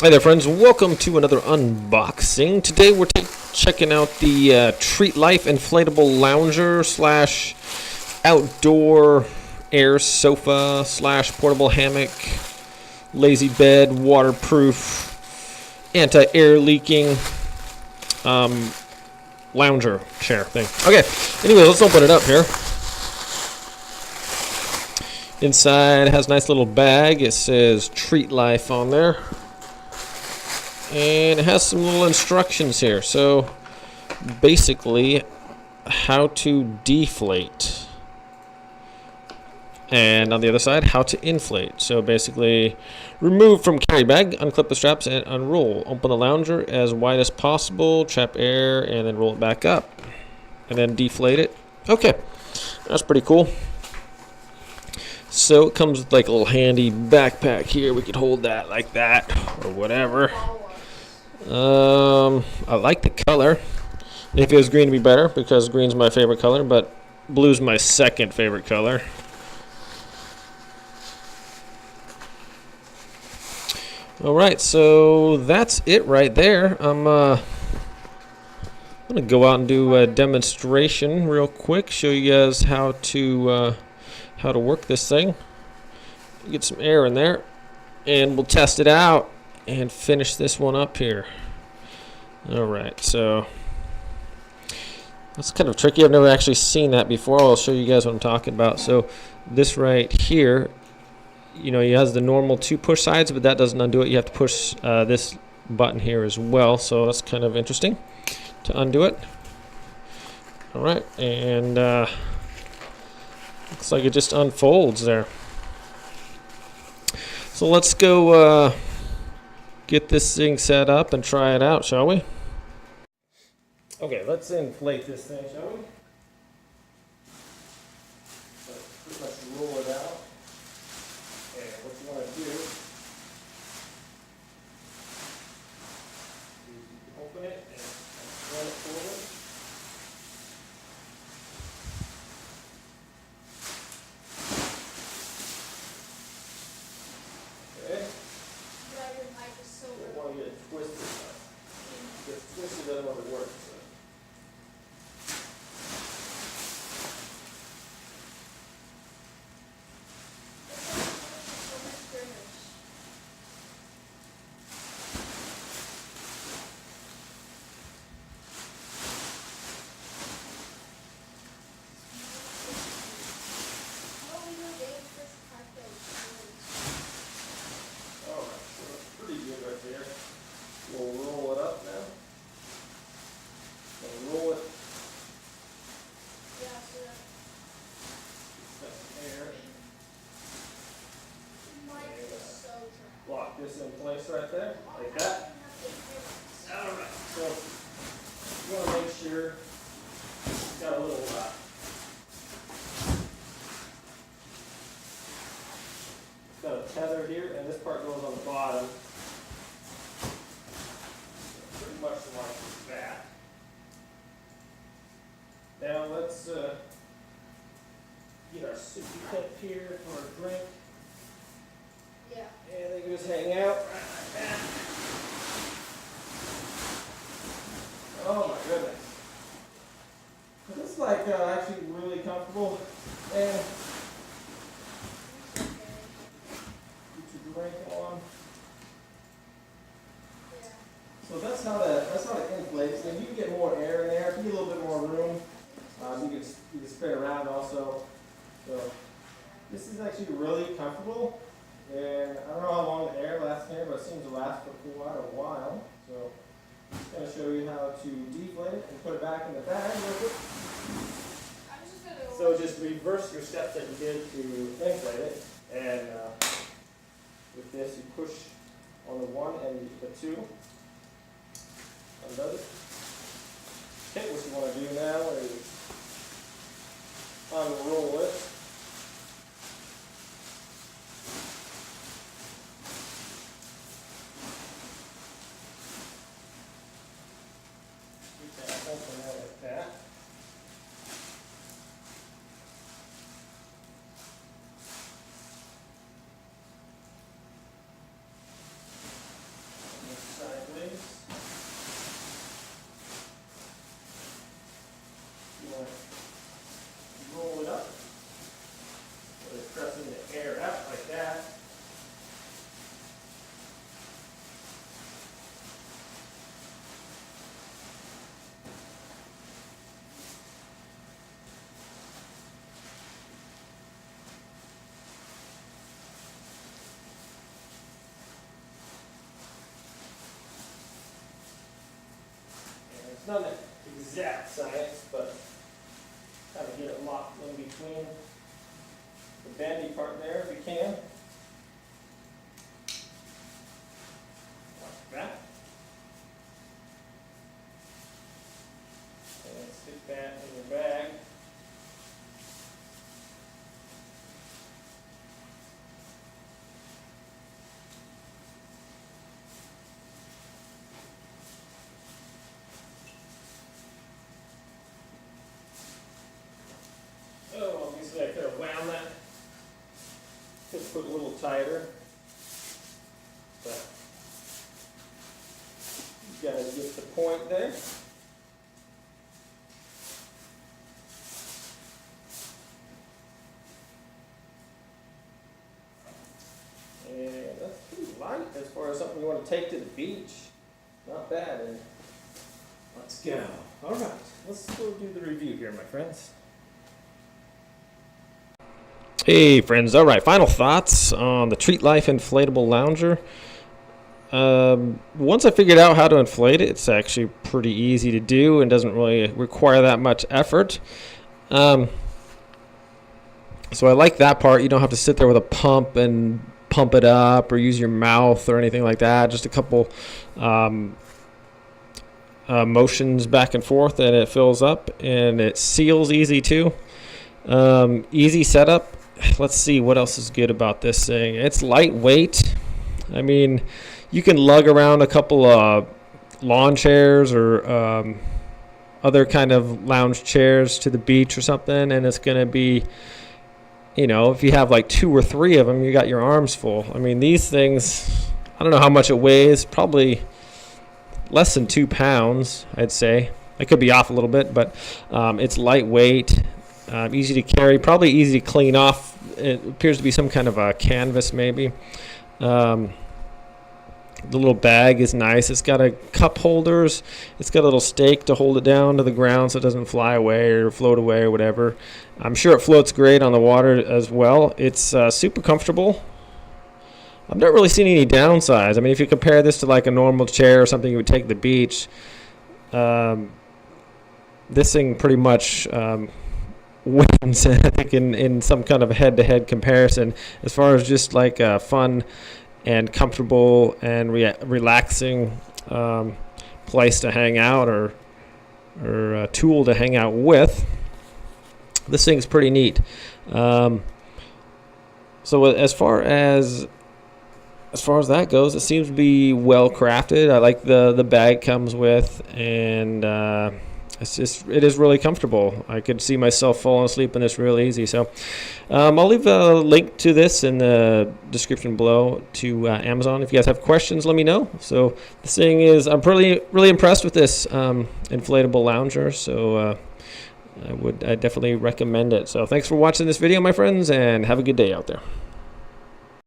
Hi there, friends. Welcome to another unboxing. Today we're checking out the Treatlife inflatable lounger slash outdoor air sofa slash portable hammock, lazy bed, waterproof, anti-air leaking lounger chair thing. Okay, anyway, let's open it up here. Inside has a nice little bag. It says Treatlife on there. And it has some little instructions here. So basically how to deflate, and on the other side how to inflate. So basically, remove from carry bag, unclip the straps and unroll. Open the lounger as wide as possible, trap air, and then roll it back up and then deflate it. Okay, that's pretty cool. So it comes with like a little handy backpack here. We could hold that like that or whatever. I like the color. If it was green, it'd be better because green's my favorite color, but blue's my second favorite color. Alright, so that's it right there. I'm gonna go out and do a demonstration real quick, show you guys how to work this thing. Get some air in there, and we'll test it out and finish this one up here. Alright, so that's kind of tricky. I've never actually seen that before. I'll show you guys what I'm talking about. So this right here, you know, it has the normal two push sides, but that doesn't undo it. You have to push this button here as well. So that's kind of interesting to undo it. Alright, and looks like it just unfolds there. So let's go get this thing set up and try it out, shall we? Okay, let's inflate this thing, shall we? Let's pretty much roll it out. And what you want to do is you open it and roll it forward. Okay. Don't want to get it twisted. If it's twisted, it doesn't want to work. We'll roll it up now. And roll it. Yeah, so that's air. Lock this in place right there, like that. Alright, so you want to make sure it's got a little it's got a tether here, and this part goes on the bottom. Pretty much like that. Now let's get our sippy cup here for a drink. Yeah. And they can just hang out right like that. Oh my goodness. This is like actually really comfortable. And get your drink on. So that's how it inflates. And you can get more air in there. If you get a little bit more room, you can spin around also. So this is actually really comfortable. And I don't know how long the air lasts here, but it seems to last for quite a while. So I'm just going to show you how to deflate it and put it back in the bag real quick. So just reverse your steps that you did to inflate it. And with this, you push on the one and the two. Another. Okay, what you want to do now is unroll it. You can open it like that. It's not an exact science, but kind of get it locked in between the bendy part there if you can. Like that. And stick that in your bag. Oh, obviously I could have wound that. Could have put a little tighter. But you guys get the point there. And that's pretty light as far as something you want to take to the beach. Not bad. And let's go. All right, let's go do the review here, my friends. Hey friends, all right, final thoughts on the Treatlife Inflatable Lounger. Once I figured out how to inflate it, it's actually pretty easy to do and doesn't really require that much effort. So I like that part. You don't have to sit there with a pump and pump it up or use your mouth or anything like that. Just a couple motions back and forth and it fills up, and it seals easy too. Easy setup. Let's see what else is good about this thing. It's lightweight. I mean, you can lug around a couple of lawn chairs or other kind of lounge chairs to the beach or something, and it's going to be, you know, if you have like 2 or 3 of them, you got your arms full. I mean, these things, I don't know how much it weighs, probably less than 2 pounds, I'd say. I could be off a little bit, but it's lightweight. Easy to carry, probably easy to clean off. It appears to be some kind of a canvas maybe. The little bag is nice. It's got a cup holders. It's got a little stake to hold it down to the ground so it doesn't fly away or float away or whatever. I'm sure it floats great on the water as well. It's super comfortable. I've not really seen any downsides. I mean, if you compare this to like a normal chair or something you would take to the beach, this thing pretty much wins, I think, in some kind of head-to-head comparison as far as just like a fun and comfortable and relaxing place to hang out or a tool to hang out with. This thing's pretty neat. So as far as that goes, it seems to be well crafted. I like the bag comes with, and it is really comfortable. I could see myself falling asleep in this real easy. So I'll leave a link to this in the description below to Amazon. If you guys have questions, let me know. So this thing is, I'm really impressed with this inflatable lounger. So I definitely recommend it. So thanks for watching this video, my friends, and have a good day out there.